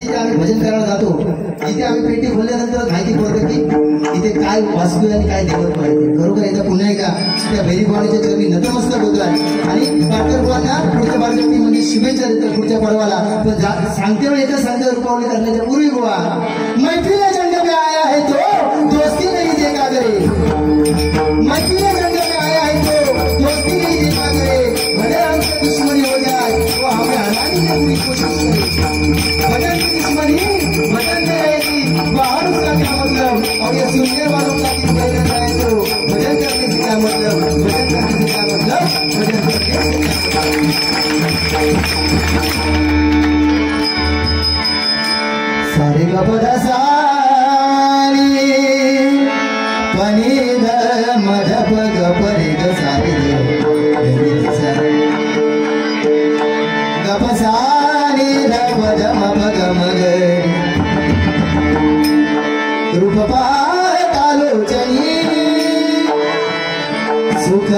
इथे आम्ही भजन करायला जातो, इथे आम्ही पेटी खोलल्यानंतर माहिती पडतं की इथे काय वास्तू आणि काय देवत पाहिजे. खरोखर एकदा पुन्हा एकदा त्या बेरीबाळीच्या चरणी नतमस्तक होतोय आणि पाटकरांना पुढच्या बारगती म्हणजे शुभेच्छा देतो पुढच्या पर्वाला. पण सांगते वेळी एका सांगते रुपावली करण्याच्या पूर्वी गोवा मैत्रीला जंग में आया है तो दोस्ती नहीं देगा करे, मैत्रीला जंग में आया है तो दोस्ती नहीं देगा करे. भले हमसे दुश्मनी हो जाए तो हमें हराने की पूरी कोशिश करे. भजन की दुश्मनी भजन में रहेगी, बाहर उसका क्या मतलब. और ये सुनने वालों का भी कहना चाहे तो भजन करने से क्या मतलब, भजन करने से क्या मतलब, भजन करने से क्या सारे गपदा सारी पनी ध मधप गपरे ग सारे गप सारी ध पद मप गमग रूप पातालोचनी सुख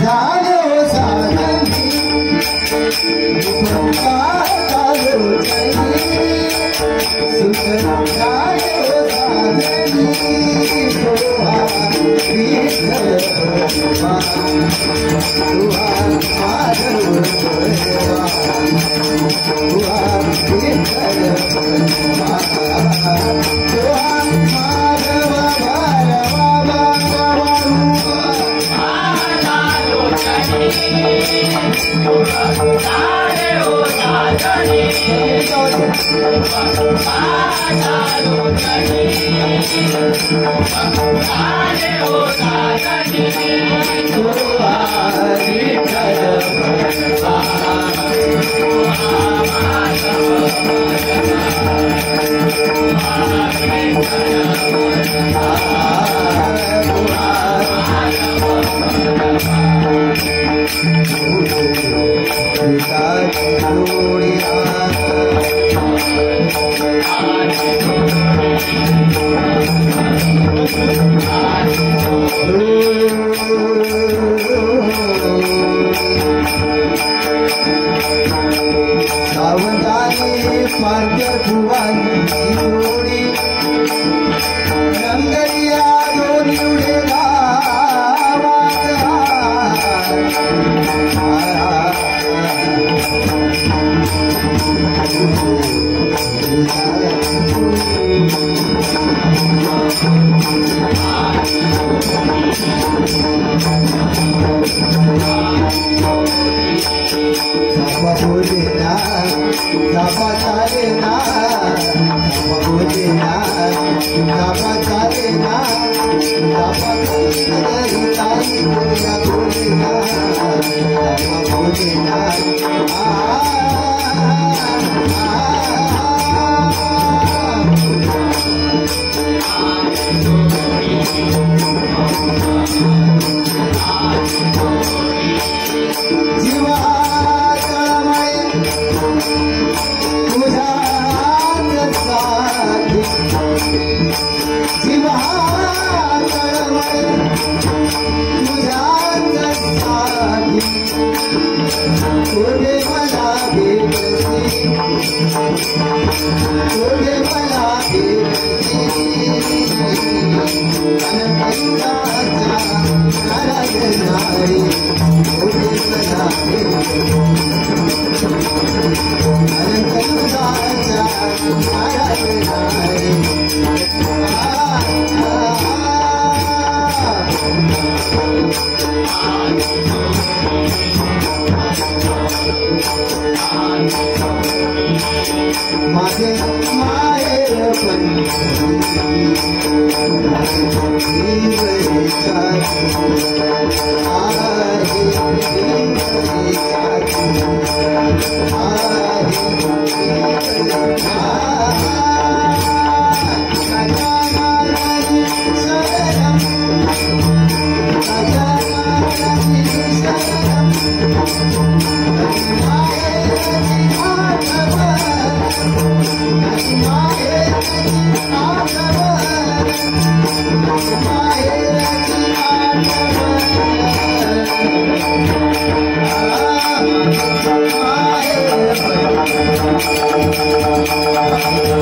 झालो साधनी. रूप पातालोचनी सुख झालो साधनी. Vitthal तुहा Madhav तुहा Vitthal Thank you.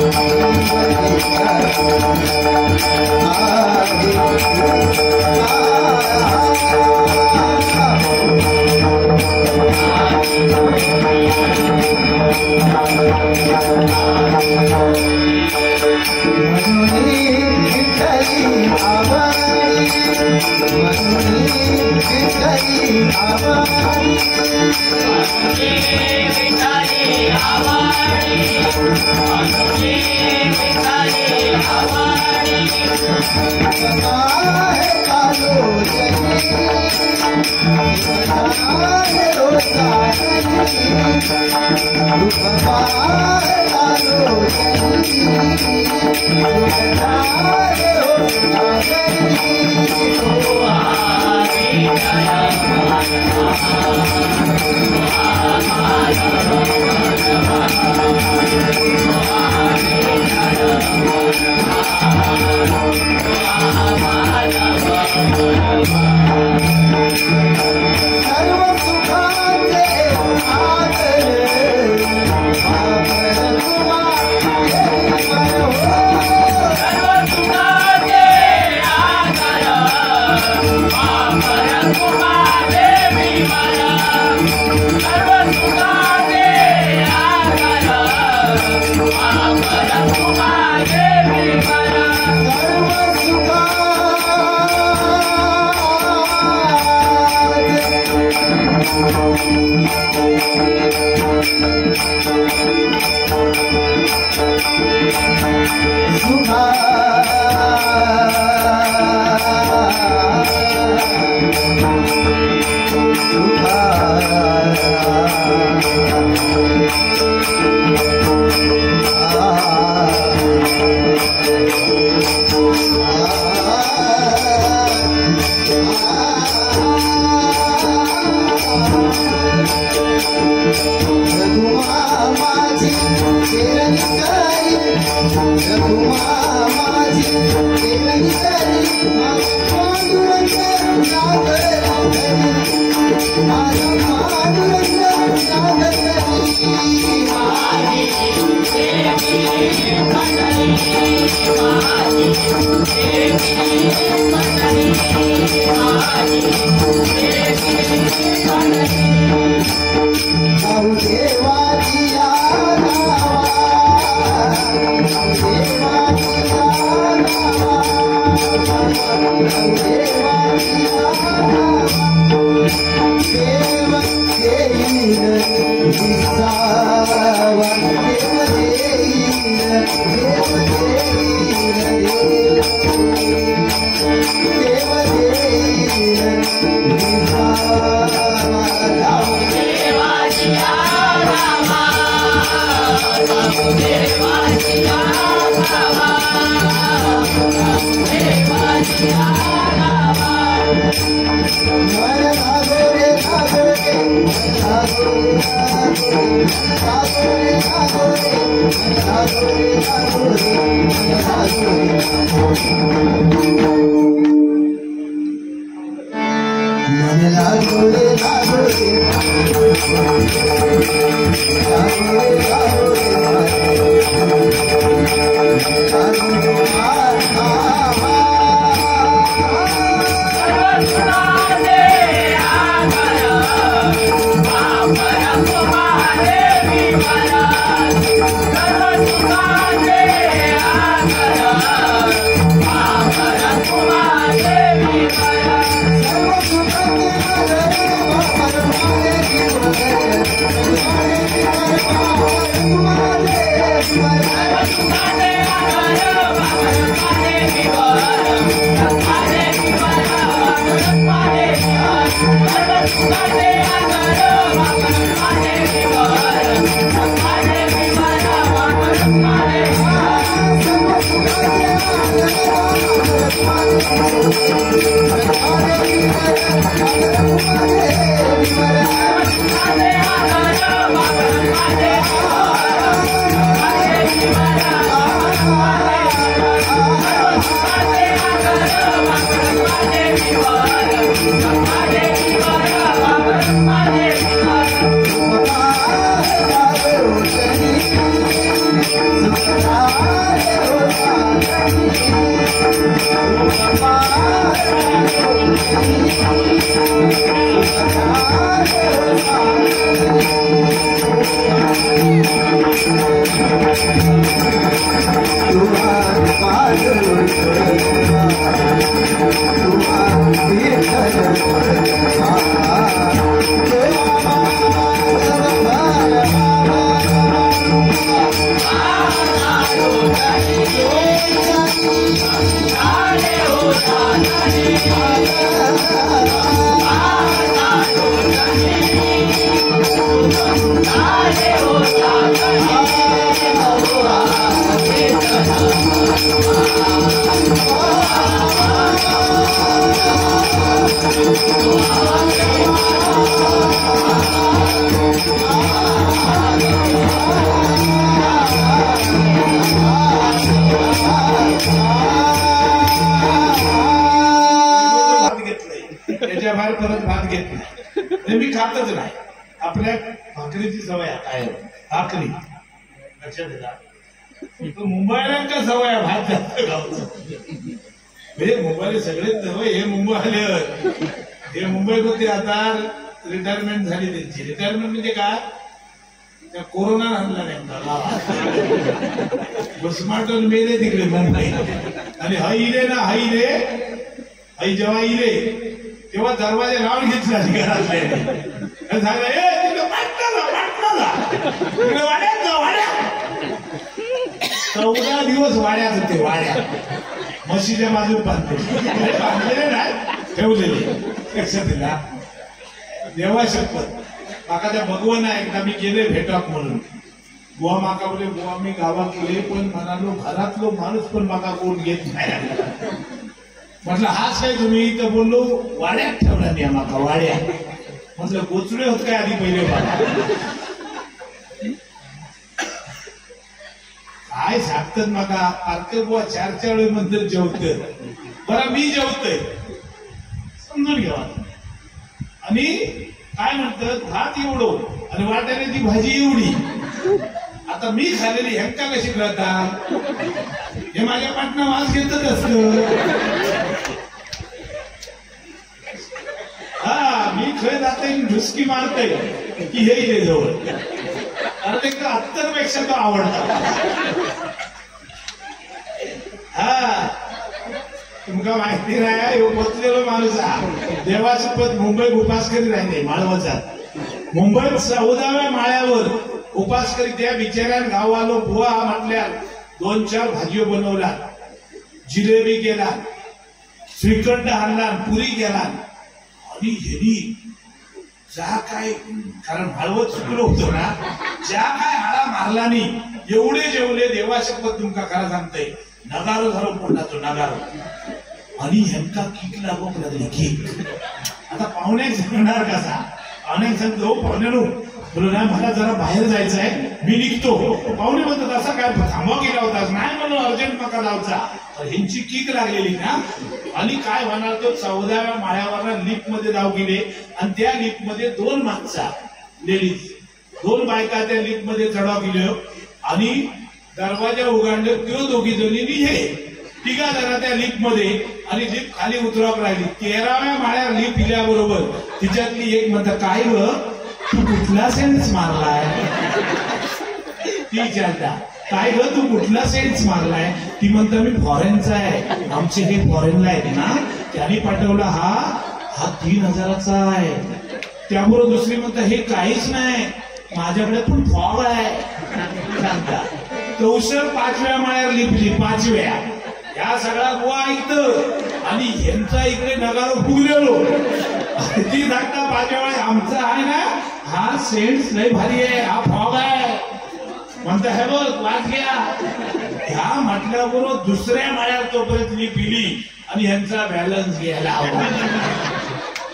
त्याच्या बाहेर परत भात घेत नाही, मी खातच नाही. आपल्या भाकरीची सवय आहे, भाकरी लक्षात येतात. मुंबईला सवय आहे भात जास्त गावचं. हे मुंबईला सगळेच सवय, हे मुंबई आले, हे मुंबईमध्ये आता रिटायरमेंट झाली त्यांची. रिटायरमेंट म्हणजे काय, त्या कोरोना आणला नेमका बसमाटून मेले तिकडे मुंबई. आणि हाई इले ना, हाई इले, आई जेव्हा इले तेव्हा दरवाजा लावून घेतला घरातले. सांगा तिकडे वाड्यात जा, वाड्या. 14 दिवस वाड्यात होते, वाड्या म्हशीच्या बाजून बांधलेले नाही ठेवलेले. लक्षात दिला देवा शपथ माका त्या भगवान एकदा मी गेले भेटाक म्हणून. बुवा माका बोले, बुवा मी गावात गेले पण म्हणालो घरातलो माणूस पण माका कोण घेत नाही. म्हटलं हाच काय तुम्ही, तर बोललो वाड्यात ठेवला नाही माका, वाड्या. म्हटलं गोचडे होत काय आधी पहिले बाबा, काय सांगतात माका. पार्कर बुवा 4 वेळ नंतर जेवत, बरं मी जेवतोय समजून घ्यावा. आणि काय म्हणतात भात एवढो आणि वाट्याने ती भाजी एवढी. आता मी खाल्लेली ह्यांका कशी कळतात, हे माझ्या पाटणा वास घेतच असत. हा मी खय जाते ढुसकी मारते की हे इथे जवळ, कारण ते 70 पेक्षा तो आवडता. हा तुमका माहिती नाही, पोचलेलो माणूस देवाची पद मुंबईत उपास करीत राहिले माळवाचा. मुंबईत 14व्या माळ्यावर उपास करीत त्या बिचाऱ्यान गावालो बुवा म्हटल्या 2-4 भाजीओ बनवला, जिलेबी केला, श्रीखंड आणला, पुरी केला. आणि ह्यांनी ज्या काय, कारण हळवत चुकलो होतो ना, ज्या काय हाडा मारला नाही एवढे जेवले देवाशपथ तुमका खरा सांगतोय. नगारो झालो पोटाचो नगारो. आणि ह्यांका किक लागून लागली किक. आता पाहुण्याक सांगणार कसा, पाहुण्याक सांगतो पाहुण्यानो बोलो नाही मला जरा बाहेर जायचं आहे, मी निघतो. पाहुणे म्हणतात असा काय थांबा गेला होतास, नाही म्हणून अर्जंट मका लावचा. तर ह्यांची किक लागलेली ना. आणि काय होणार तो 14व्या माळ्यावर लिफ्ट मध्ये जाऊ गेले आणि त्या लिफ्ट मध्ये 2 माणसा लेडीज, 2 बायका त्या लिफ्ट मध्ये चढाव गेले. आणि दरवाजा उघडले, तो दोघी जणी हे 3 जण त्या लिफ्ट मध्ये. आणि लिफ्ट खाली उतरवत राहिली. 13व्या माळ्यावर लिफ्ट गेल्याबरोबर तिच्यातली एक म्हणता काय ग तू कुठला सेन्स मारलाय, ती विचारता काय ग तू कुठला सेन्स मारलाय. ती म्हणता मी फॉरेनचा आहे, आमचे हे फॉरेनला आहेत ना त्यांनी पाठवला, हा 3000चा आहे. त्याबरोबर दुसरी म्हणता हे काहीच नाही माझ्याकडे पण फॉग आहे सांगता. कौशल 5व्या माळ्यावर लिपली, 5व्या. या सगळा बुवा इथं आणि ह्यांचा इकडे नगारो फुगलेलो. ती सांगता 5व्या माळ्या आमचा आहे ना, हा सेंट्स लय भारी आहे, हा फॉग आहे म्हणता. हे बघ वाच घ्या. ह्या म्हटल्याबरोबर 2ऱ्या माळ्यावर तोपर्यंत लिपिली आणि ह्यांचा बॅलन्स गेला.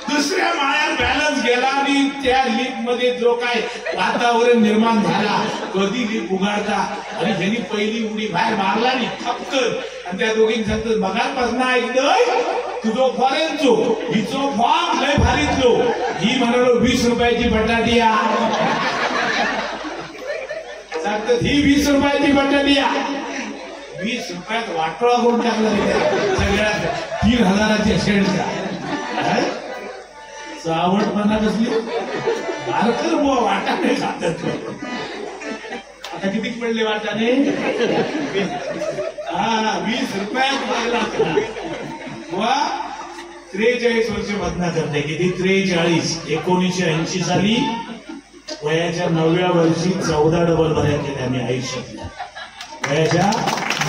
2ऱ्या माळ्यावर बॅलन्स गेला आणि त्या लिफ्ट मध्ये जो काय वातावरण निर्माण झाला, कधी लिफ्ट उघडता आणि ह्यांनी पहिली उडी बाहेर मारला नाही खपकन. आणि त्या दोघींनी सांगतो बघापासून ऐकलंय तुझो फॉरेनचो, हिचो फॉग लय भारीतलो. ही म्हणालो 20 रुपयाची बटाटी सांगतात, ही 20 रुपयाची बटाटी 20 रुपयात वाटोळा करून टाकला सगळ्या 3000च्या शेडचा आवडपणा कसली बारकर बुवा वाटाणे खातात. आता किती पडले वाटाणे 20 रुपयात लागला बुवा. 43 वर्ष बदना करते. किती 43. 1980 साली वयाच्या 9व्या वर्षी 14 डबल बऱ्या केल्या मी आयुष्यातल्या. वयाच्या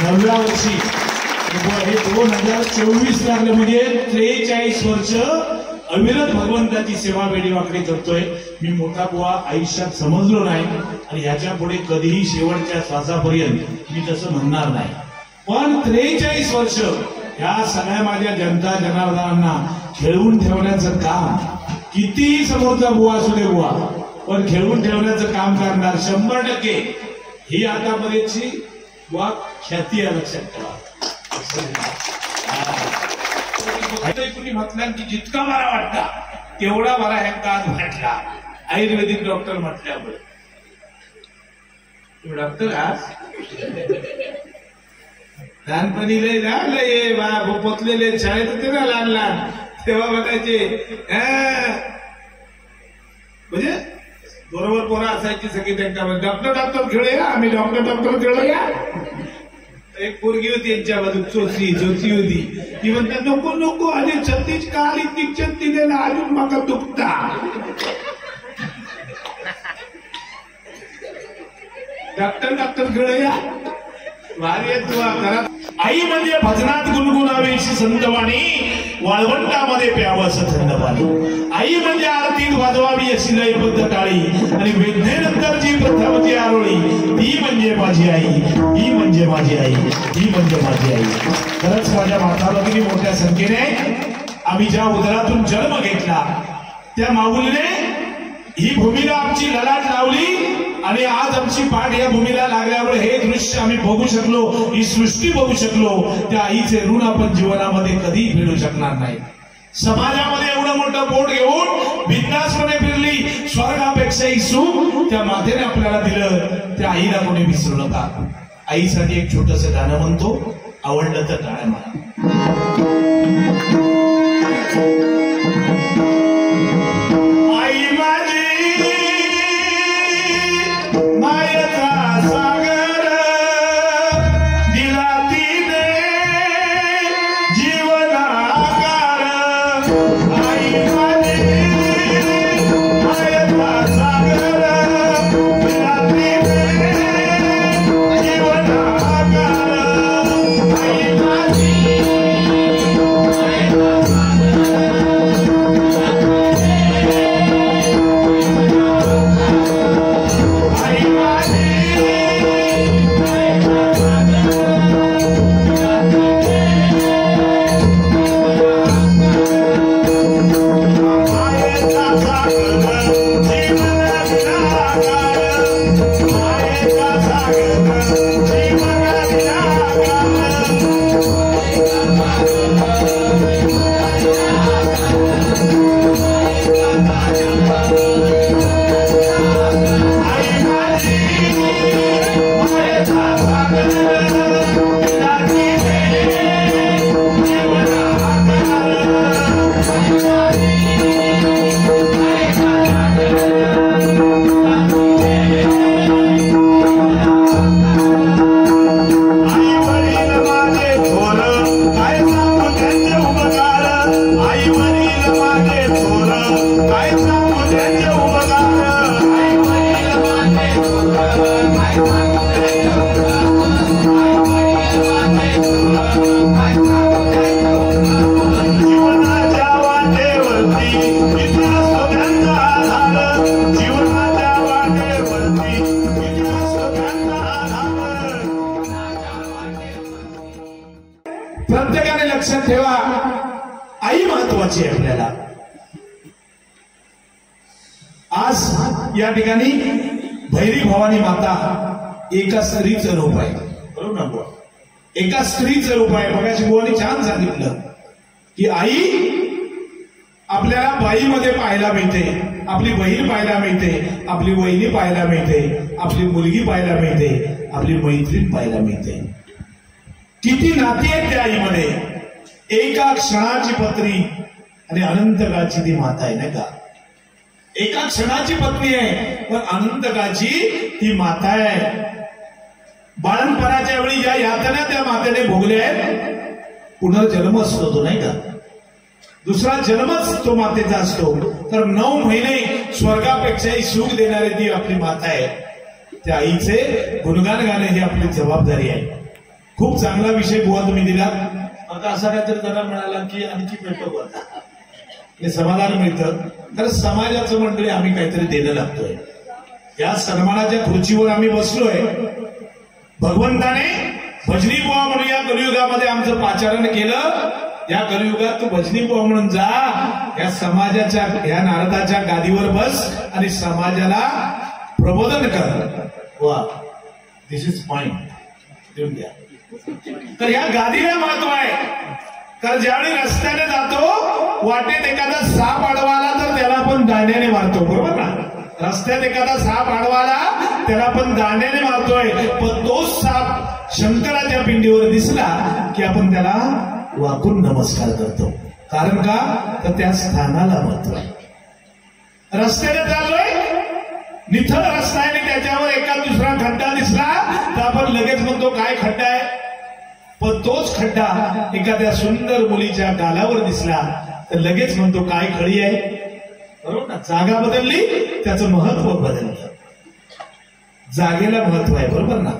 9व्या वर्षी हे 2024 लागले म्हणजे 43 वर्ष अविरत भगवंताची सेवा वेडीवाकडी करतोय. मी मोठा बुवा आयुष्यात समजलो नाही आणि ह्याच्या पुढे कधीही शेवटच्या श्वासापर्यंत मी तसं म्हणणार नाही. पण 43 वर्ष ह्या सगळ्या माझ्या जनता जनार्दनांना खेळवून ठेवण्याचं काम, किती समोरचा बुवा असू दे बुवा, पण खेळवून ठेवण्याचं काम करणार 100%. ही आतापर्यंतची बुवा ख्याती आहे, लक्षात ठेवा. कुणी म्हटलं की जितका बरा वाटला तेवढा बरा ह्यांका आज म्हटला आयुर्वेदिक डॉक्टर म्हटल्यामुळे. डॉक्टर आज लहानपणी लय लागलं बा पोचलेले शाळेत होते ना लहान लहान, तेव्हा बघायचे म्हणजे बरोबर पोरं असायची सगळी त्यांच्या डॉक्टर डॉक्टर खेळूया, आम्ही डॉक्टर खेळूया. एक पोरगी होती यांच्या बाजू चोची होती, ती म्हणते नको नको आधी 36 काल इंजेक्शन दिले ना अजून माका दुखता. डॉक्टर खेळूया भारी आहे तुला घरात. आई म्हणजे भजनात गुणगुणावीशी संतवाणी, वाळवंटामध्ये प्यावंसं थंड पाणी. आई म्हणजे आरतीत वाजवावी अशी लयबद्ध टाळी आणि वेदनेनंतर जी प्रथमची आरोळी, ती म्हणजे माझी आई, ही म्हणजे माझी आई, ही म्हणजे माझी आई. खरंच माझ्या माता भगिनी मोठ्या संख्येने आम्ही ज्या उदरातून जन्म घेतला त्या माऊलीने ही भूमीला आमची ललाट लावली आणि आज आमची पाठ या भूमीला लागल्यामुळे हे दृश्य आम्ही बघू शकलो, ही सृष्टी बघू शकलो. त्या आईचे ऋण आपण जीवनामध्ये कधीही फेडू शकणार नाही. समाजामध्ये एवढं मोठं पोट घेऊन बिंदासपणे फिरली, स्वर्गापेक्षाही सुख त्या मातेने आपल्याला दिलं. त्या आईला कोणी विसरू नका. आईसाठी एक छोटंसं गाणं म्हणतो, आवडलं तर गाणं म्हणा. प्रत्येकाने लक्षात ठेवा, आई महत्वाची आहे आपल्याला. आज या ठिकाणी भैरी भवानी माता एका स्त्रीचं रूप आहे, बरोबर ना? एका स्त्रीचं रूप आहे. बघायची बुवानी छान सांगितलं की आई आपल्याला बाईमध्ये पाहायला मिळते, आपली बहीण पाहायला मिळते, आपली वहिनी पाहायला मिळते, आपली मुलगी पाहायला मिळते, आपली मैत्रीण पाहायला मिळते. किती नाती आहेत त्या आईमध्ये. एका क्षणाची पत्नी आणि अनंत काळची ती माता आहे नाही का. एका क्षणाची पत्नी आहे पण अनंत काळची ती माता आहे. बाळणपणाच्या वेळी ज्या यातना त्या मातेने भोगल्या आहेत, पुनर्जन्म असतो तो नाही का. दुसरा जन्मच तो मातेचा असतो. तर 9 महिने स्वर्गापेक्षाही सुख देणारी ती आपली माता आहे. त्या आईचे गुणगान गाणे ही आपली जबाबदारी आहे. खूप चांगला विषय बुवा तुम्ही दिला. आता असा काहीतरी जरा मिळाला की आणखी भेटतो होता, हे समाधान मिळतं. तर समाजाचं मंडळी आम्ही काहीतरी देणं लागतोय. या सन्मानाच्या खुर्चीवर आम्ही बसलोय. भगवंताने भजनी बुवा म्हणून या कलियुगामध्ये आमचं पाचारण केलं. या कलियुगात तू भजनी बुवा म्हणून जा, या समाजाच्या या नारदाच्या गादीवर बस आणि समाजाला प्रबोधन कर. वा, दिस इज फाईन, देऊन द्या. तर या गादीला महत्व आहे. तर ज्यावेळी रस्त्याने जातो, वाटेत एखादा साप आडवाला तर त्याला आपण दांड्याने मारतो, बरोबर ना. रस्त्यात एखादा साप आडवाला त्याला आपण दांड्याने मारतोय. पण तोच साप शंकराच्या पिंडीवर दिसला की आपण त्याला वाकून नमस्कार करतो. कारण का, तर त्या स्थानाला महत्व आहे. रस्त्याने चाललोय, निथळ रस्ता आहे आणि त्याच्यावर एका दुसरा खड्डा दिसला तर आपण लगेच म्हणतो काय खड्डा आहे. पण तोच खड्डा एखाद्या सुंदर मुलीच्या गालावर दिसला तर लगेच म्हणतो काय खळी आहे. बरोबर ना. जागा बदलली, त्याचं महत्व बदललं. जागेला महत्व आहे, बरोबर ना.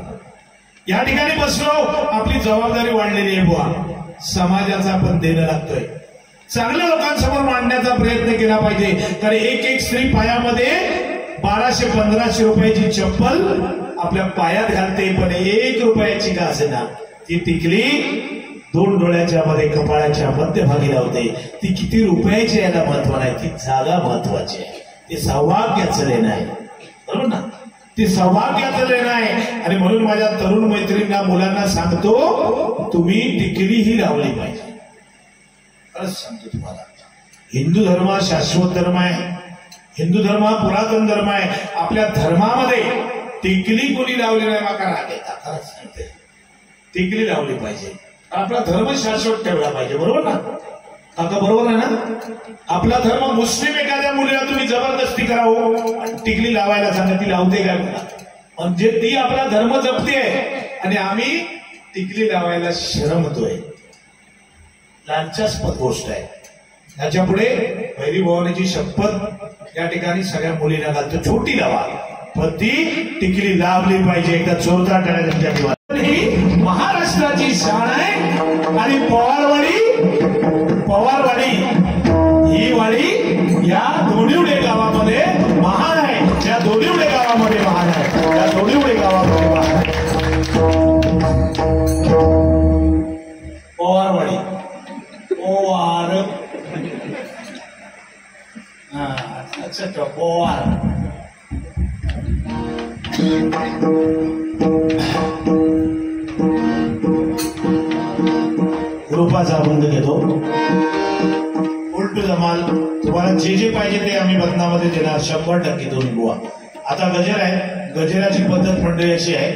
या ठिकाणी बसलो, आपली जबाबदारी वाढलेली आहे बुवा. समाजाचा आपण देणं लागतोय. चांगल्या लोकांसमोर मांडण्याचा प्रयत्न केला पाहिजे. कारण एक स्त्री पायामध्ये 1200-1500 रुपयाची चप्पल आपल्या पायात घालते, पण 1 रुपयाची का असेना ती टिकली 2 डोळ्याच्या मध्ये कपाळाच्या मध्यभागी लावते. ती किती रुपयाची याला महत्व नाही, ती जागा महत्वाची आहे. ते सौभाग्याचं लेणं आहे, बरोबर ना. ती सौभाग्याचं लेणं आहे. आणि म्हणून माझ्या तरुण मैत्रिणींना, मुलांना सांगतो, तुम्ही टिकली ही लावली पाहिजे. खरंच सांगतो तुम्हाला, हिंदू धर्म हा शाश्वत धर्म आहे. हिंदू धर्म हा पुरातन धर्म आहे. आपल्या धर्मामध्ये टिकली कोणी लावली नाही माका राग येता. खरंच सांगते, टिकली लावली पाहिजे. आपला धर्म शाश्वत ठेवला पाहिजे, बरोबर ना काका, बरोबर आहे ना. आपला धर्म मुस्लिम एखाद्या मुलीला तुम्ही जबरदस्ती करावं आणि टिकली लावायला सांगा, ती लावते काय बघा. म्हणजे ती आपला धर्म जपते आणि आम्ही टिकली लावायला शरमतोय. लांछास्पद गोष्ट आहे. त्याच्या पुढे भैरी भवानीची शपथ या ठिकाणी सगळ्या मुलींना घालतो, छोटी लावा पण ती टिकली लावली पाहिजे. एकदा जोरदार टाळ्या तुमच्या ठिकाणी. ही महाराष्ट्राची शान आहे. आणि पवारवाडी ही वाडी या दोडिवडे गावामध्ये महान आहे. त्या दोडिवडे गावामध्ये महान आहे. त्या दोडिवडे गावामध्ये महान आहे. पवारवाडी, पोवार, अच्छा पोवार. ग्रुपाचा बंद घेतो. उलटू जमाल. तुम्हाला जे जे पाहिजे ते आम्ही बदनामध्ये देणार 100% दोन्ही बुवा. आता गजर आहे. गजराची पद्धत मंडळी अशी आहे,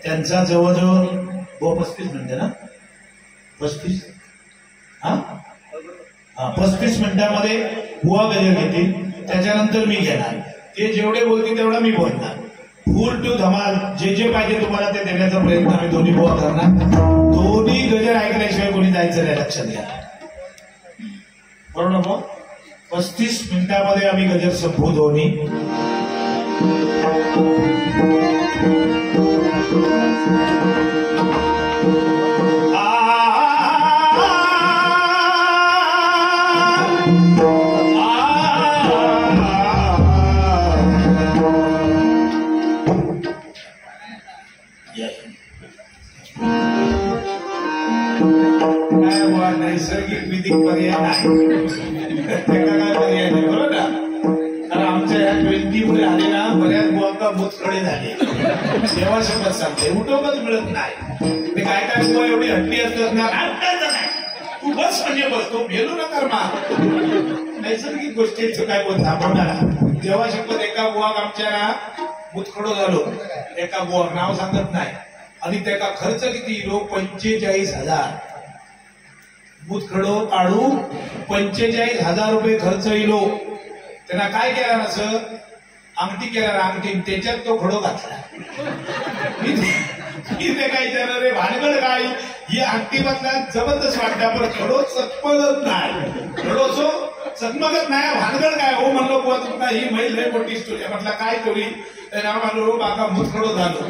त्यांचा जवळजवळ 35 मिनिटं ना, 35 35 मिनिटांमध्ये बुवा गजर घेतील. त्याच्यानंतर मी घेणार. ते जेवढे बोलतील तेवढा मी बोलणार. फुल टू धमाल जे जे पाहिजे तुम्हाला ते देण्याचा प्रयत्न आम्ही दोन्ही बुवा करणार. दोन्ही गजर ऐकल्याशिवाय कोणी जायचं नाही, लक्षात घ्या, बरोबर ना. 35 मिनिटांमध्ये आम्ही गजर संपवू दोन्ही. नैसर्गिक विधिक पर्याय नाही, काय पर्याय नाही, बरोबर ना. कारण आमच्या या 20 पुढे आले ना, बऱ्याच बुवांका मुतखडे झाले. देवा शपथ सांगते, उठवच मिळत नाही. ते काय काय बुवा एवढी हट्टी असतात ना, नाही तू बस म्हणजे बस, तो भेलू नका मार. नैसर्गिक गोष्टीचं काय बोल थांबवणार. देवा शपथ एका बुवाक आमच्या ना मुतखडो झालो. एका बुवा नाव सांगत नाही, आणि त्याचा खर्च किती इलो 45,000 मुतखडो काढू 45,000 रुपये खर्च इलो. त्यांना काय केलं असं अंगठी केला अंगठी त्याच्यात तो खडो घातला. इथे काय विचारलं रे भानगड काय ही अंगठी बदला जबरदस्त वाटल्या पण खडो चकमगत नाही. खडोसो चकमगत नाही भानगड काय हो म्हणलो बुवा ही मैल लय मोठी स्टोरी म्हटलं काय स्टोरी. त्याने म्हणलो बाका मुतखडो झालो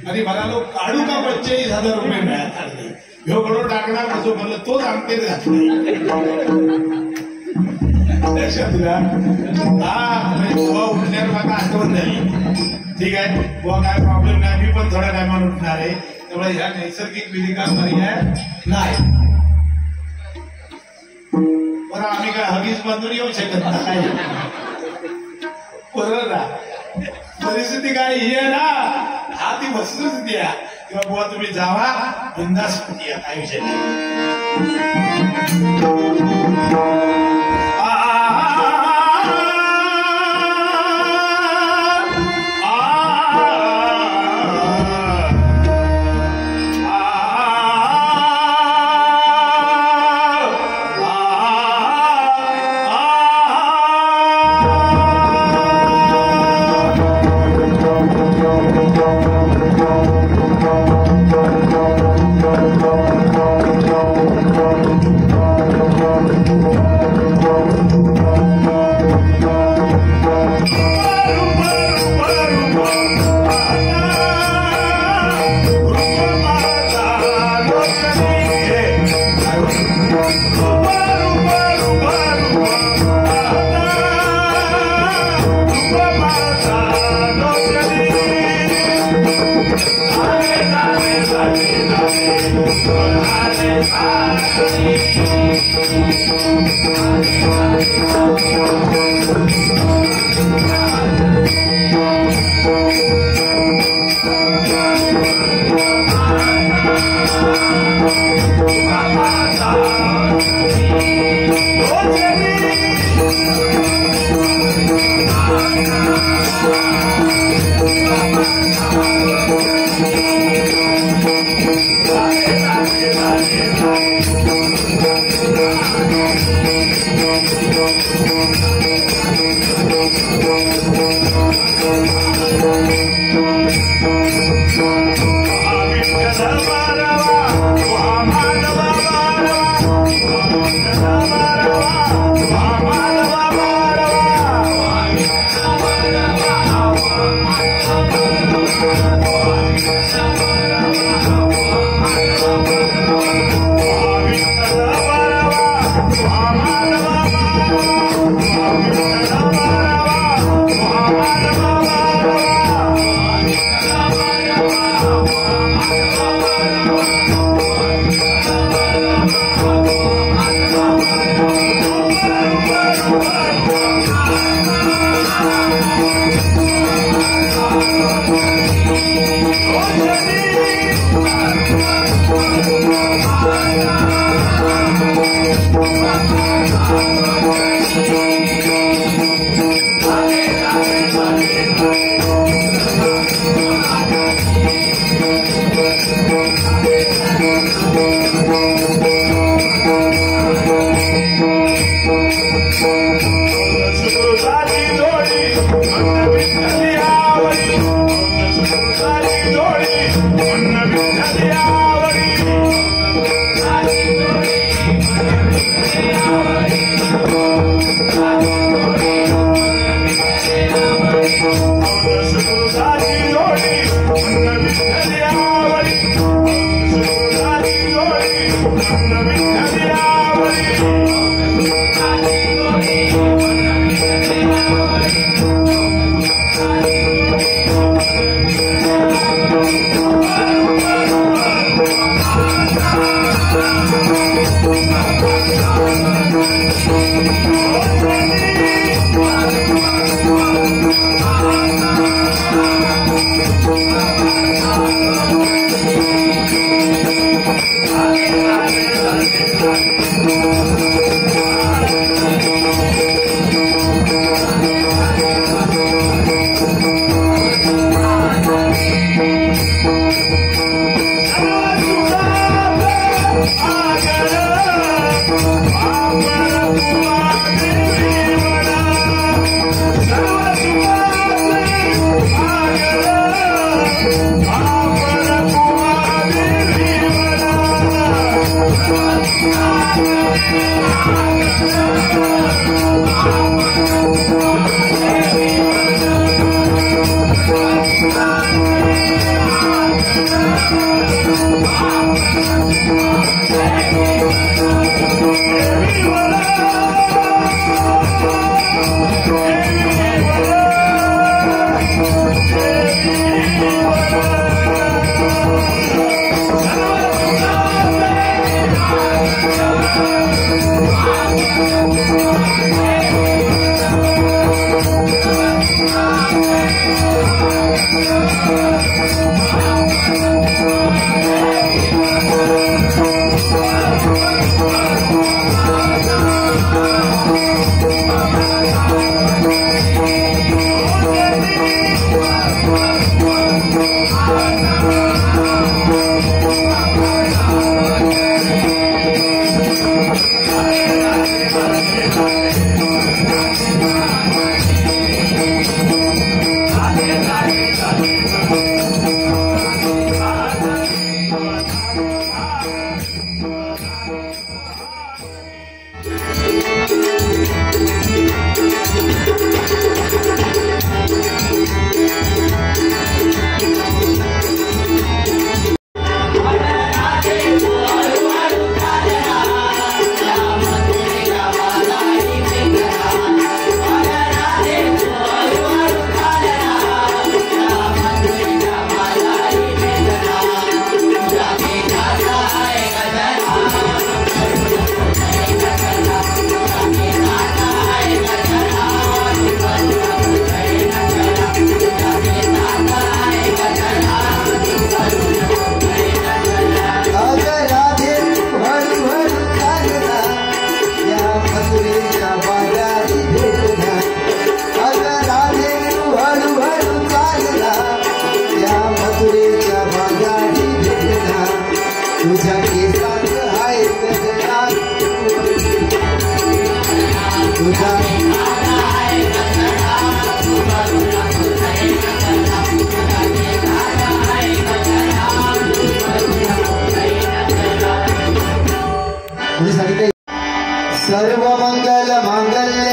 आणि म्हणालो काढू का 45,000 रुपये मिळाले ह्यो खडो टाकणार असो म्हणलं तोच अंगठीत घातला. लक्षात तुला बुवा उठल्यावर मला आठवण झाली. ठीक आहे बुवा काय प्रॉब्लेम नाही मी पण थोड्या टायमाला उठणार आहे त्यामुळे ह्या नैसर्गिक विधिका पर्याय नाही. बरं आम्ही काय हगीज बांधून येऊ शकत नाही बरोबर ना. परिस्थिती काय ही आहे ना हा ती वस्तुस्थिती आहे किंवा बुवा तुम्ही जावा बिंदास काय विषय सर्व मंगल मांगल्ये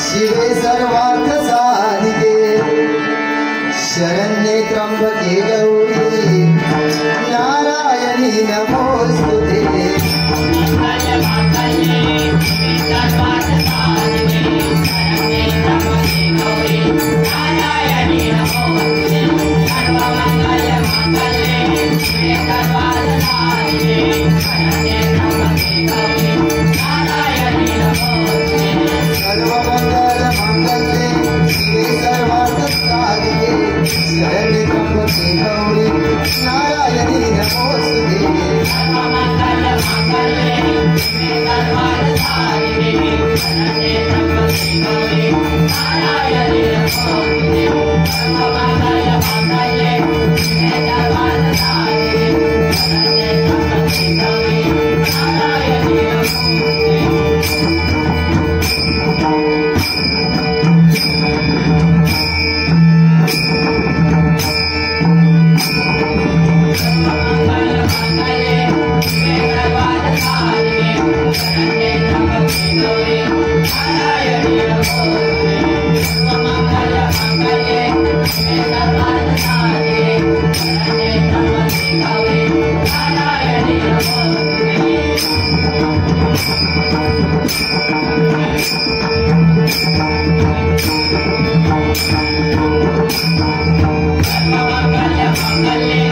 शिवे सर्वार्थ साधिके शरण्ये त्र्यंबके गौरी नारायणी नमोस्तुते। सर्वमंगल मंगल्ये शिवे सर्वार्थ साधिके शरण्ये त्र्यंबके गौरी नारायणी नमोस्तुते। Mangalia, Mangalia,